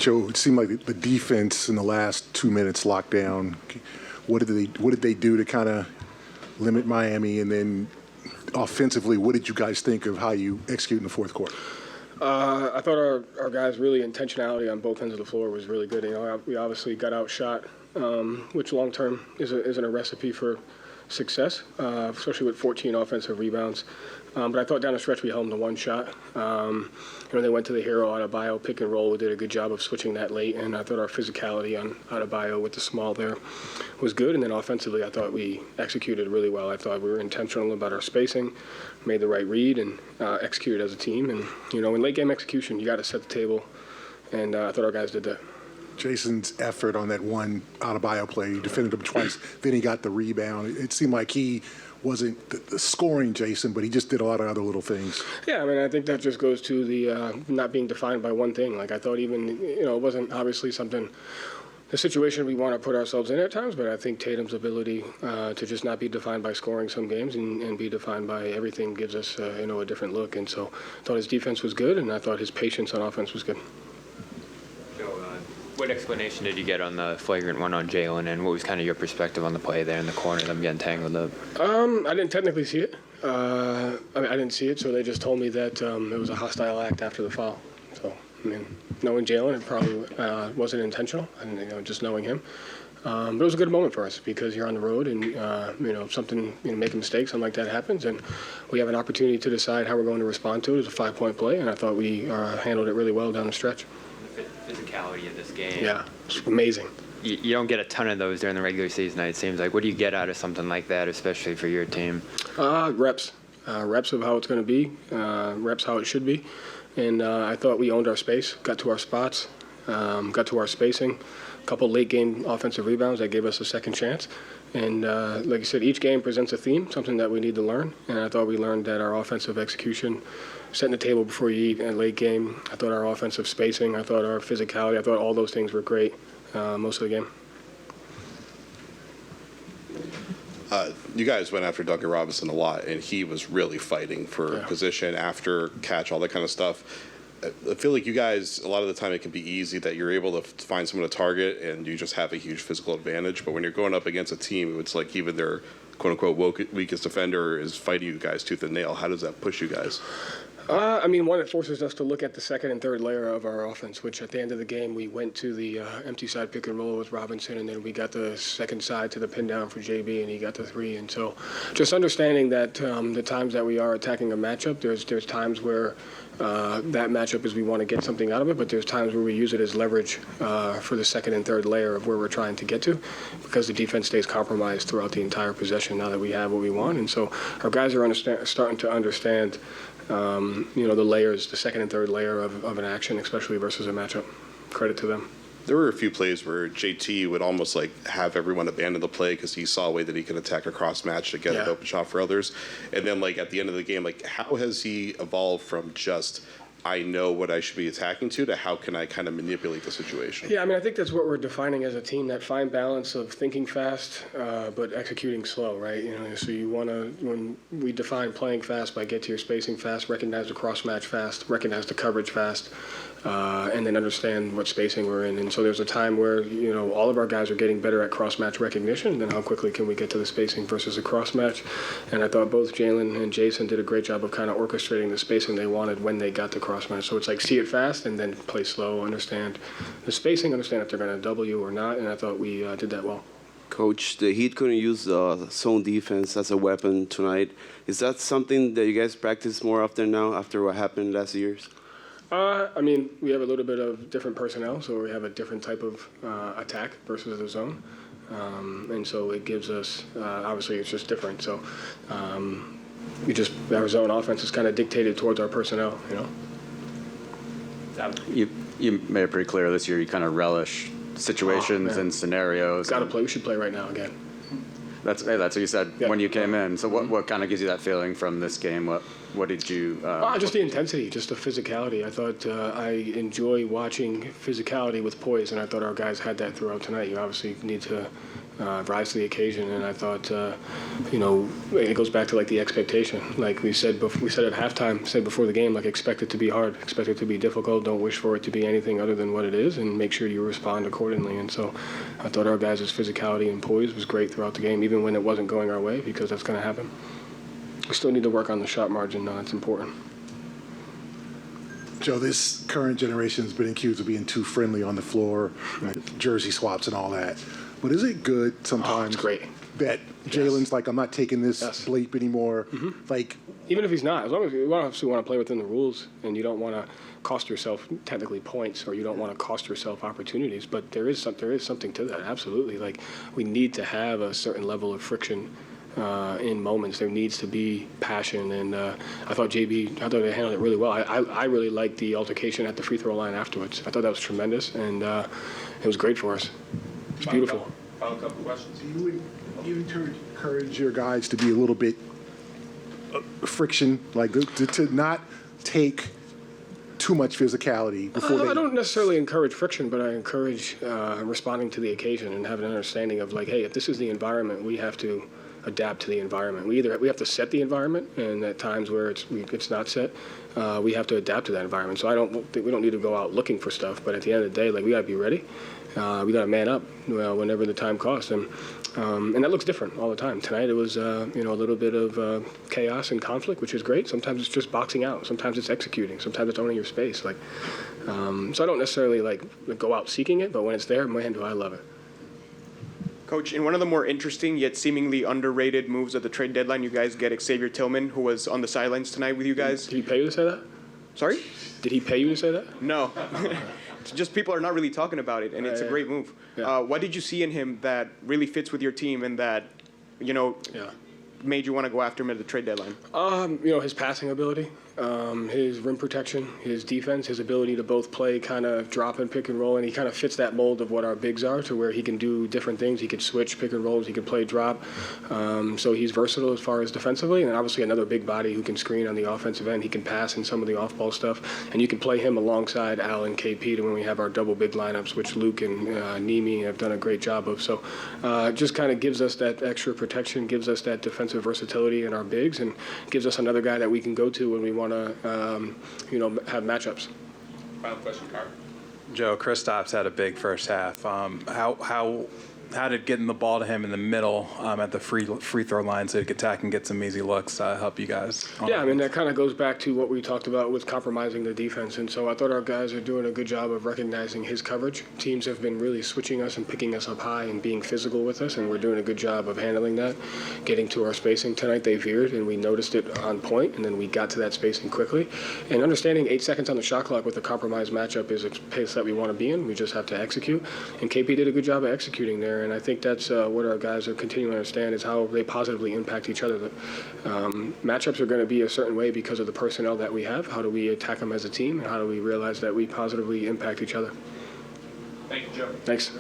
Joe, it seemed like the defense in the last 2 minutes locked down. What did they do to kind of limit Miami? And then offensively, what did you guys think of how you execute in the fourth quarter? I thought our guys' really intentionality on both ends of the floor was really good. We obviously got outshot, which long term isn't a recipe for success, especially with 14 offensive rebounds. But I thought down the stretch we held them to one shot. They went to the hero Adebayo pick and roll. We did a good job of switching that late, and I thought our physicality on Adebayo with the small there was good. And then offensively, I thought we executed really well. I thought we were intentional about our spacing, made the right read, and executed as a team. And, in late game execution, you got to set the table, and I thought our guys did that. Jason's effort on that one Adebayo play, he defended him twice, then he got the rebound. It seemed like he wasn't the scoring Jason, but he just did a lot of other little things. Yeah, I think that just goes to the not being defined by one thing. Like, I thought even, it wasn't obviously the situation we want to put ourselves in at times, but I think Tatum's ability to just not be defined by scoring some games and be defined by everything gives us, a different look. And so I thought his defense was good, and I thought his patience on offense was good. What explanation did you get on the flagrant one on Jaylen, and what was kind of your perspective on the play there in the corner, them getting tangled up? I didn't technically see it. I didn't see it, so they just told me that it was a hostile act after the foul. So, knowing Jaylen, it probably wasn't intentional, and just knowing him. But it was a good moment for us because you're on the road and, something, making mistakes, something like that happens, and we have an opportunity to decide how we're going to respond to it as a 5-point play, and I thought we handled it really well down the stretch. Physicality of this game. Yeah, it's amazing. You don't get a ton of those during the regular season, it seems like. What do you get out of something like that, especially for your team? Reps. Reps of how it's going to be, reps how it should be. And I thought we owned our space, got to our spots, got to our spacing. A couple late-game offensive rebounds that gave us a second chance. And like I said, each game presents a theme, something that we need to learn. And I thought we learned that our offensive execution, setting the table before you eat in a late game, I thought our offensive spacing, I thought our physicality, I thought all those things were great most of the game. You guys went after Duncan Robinson a lot, and he was really fighting for position, after catch, all that kind of stuff. I feel like you guys, a lot of the time it can be easy that you're able to find someone to target and you just have a huge physical advantage. But when you're going up against a team, it's like even their quote-unquote weakest defender is fighting you guys tooth and nail. How does that push you guys? One, it forces us to look at the second and third layer of our offense, which at the end of the game, we went to the empty side pick and roll with Robinson, and then we got the second side to the pin down for JB, and he got the three. And so just understanding that the times that we are attacking a matchup, there's times where that matchup is we want to get something out of it, but there's times where we use it as leverage for the second and third layer of where we're trying to get to, because the defense stays compromised throughout the entire possession now that we have what we want. And so our guys are starting to understand the layers, the second and third layer of an action, especially versus a matchup. Credit to them. There were a few plays where JT would almost have everyone abandon the play because he saw a way that he could attack a cross match to get an open shot for others. And then at the end of the game, how has he evolved from just I know what I should be attacking to how can I kind of manipulate the situation? Yeah, I think that's what we're defining as a team, that fine balance of thinking fast but executing slow, right? So you want to, when we define playing fast by get to your spacing fast, recognize the cross match fast, recognize the coverage fast, and then understand what spacing we're in. And so there's a time where, all of our guys are getting better at cross-match recognition, and then how quickly can we get to the spacing versus a cross-match. And I thought both Jaylen and Jason did a great job of kind of orchestrating the spacing they wanted when they got to cross-match. So it's see it fast and then play slow, understand the spacing, understand if they're going to double you or not, and I thought we did that well. Coach, the Heat couldn't use zone defense as a weapon tonight. Is that something that you guys practice more often now after what happened last years? We have a little bit of different personnel, so we have a different type of attack versus the zone. And so it gives us, obviously it's just different. So our zone offense is kind of dictated towards our personnel, You made it pretty clear this year you kind of relish situations and scenarios. Got to play. We should play right now again. That's what you said when you came in. So what kind of gives you that feeling from this game? What did you? Just the intensity, just the physicality. I thought I enjoy watching physicality with poise, and I thought our guys had that throughout tonight. You obviously need to rise to the occasion. And I thought, it goes back to like the expectation. Like we said at halftime, said before the game, like expect it to be hard, expect it to be difficult. Don't wish for it to be anything other than what it is, and make sure you respond accordingly. And so I thought our guys' physicality and poise was great throughout the game, even when it wasn't going our way, because that's going to happen. We still need to work on the shot margin. It's important. Joe, this current generation has been accused of being too friendly on the floor, jersey swaps and all that. But is it good sometimes great. that Jaylen's like, I'm not taking this bleep anymore? Like, even if he's not, as long as you obviously want to play within the rules and you don't want to cost yourself technically points, or you don't want to cost yourself opportunities, but there is something to that, absolutely. Like, we need to have a certain level of friction in moments. There needs to be passion, and I thought they handled it really well. I really liked the altercation at the free throw line afterwards. I thought that was tremendous, and it was great for us. It's beautiful. Final couple questions. you encourage your guys to be a little bit friction, like to not take too much physicality before I don't necessarily encourage friction, but I encourage responding to the occasion and having an understanding of like, hey, if this is the environment, we have to adapt to the environment. We have to set the environment, and at times where it's not set, we have to adapt to that environment. So we don't need to go out looking for stuff, but at the end of the day, like, we got to be ready. We got to man up whenever the time costs, and that looks different all the time. Tonight it was a little bit of chaos and conflict, which is great. Sometimes it's just boxing out. Sometimes it's executing. Sometimes it's owning your space. Like, so I don't necessarily like go out seeking it, but when it's there, man, do I love it. Coach, in one of the more interesting yet seemingly underrated moves at the trade deadline, you guys get Xavier Tillman, who was on the sidelines tonight with you guys. Did he pay you to say that? Sorry? Did he pay you to say that? No. It's just people are not really talking about it, and it's a great move. Yeah. What did you see in him that really fits with your team and that, made you want to go after him at the trade deadline? His passing ability, his rim protection, his defense, his ability to both play kind of drop and pick and roll, and he kind of fits that mold of what our bigs are, to where he can do different things. He could switch pick and rolls, he could play drop. So he's versatile as far as defensively, and obviously another big body who can screen on the offensive end. He can pass in some of the off-ball stuff, and you can play him alongside Al and KP to when we have our double big lineups, which Luke and Nimi have done a great job of. So just kind of gives us that extra protection, gives us that defensive versatility in our bigs, and gives us another guy that we can go to when we want to, have matchups. Final question, Carl. Joe, Kristaps had a big first half. How did getting the ball to him in the middle at the free throw line so he could attack and get some easy looks help you guys? Yeah, I mean, that kind of goes back to what we talked about with compromising the defense. And so I thought our guys are doing a good job of recognizing his coverage. Teams have been really switching us and picking us up high and being physical with us, and we're doing a good job of handling that. Getting to our spacing tonight, they veered, and we noticed it on point, and then we got to that spacing quickly. And understanding 8 seconds on the shot clock with a compromised matchup is a pace that we want to be in. We just have to execute. And KP did a good job of executing there. And I think that's what our guys are continuing to understand, is how they positively impact each other. Matchups are going to be a certain way because of the personnel that we have. How do we attack them as a team, and how do we realize that we positively impact each other? Thank you, Joe. Thanks.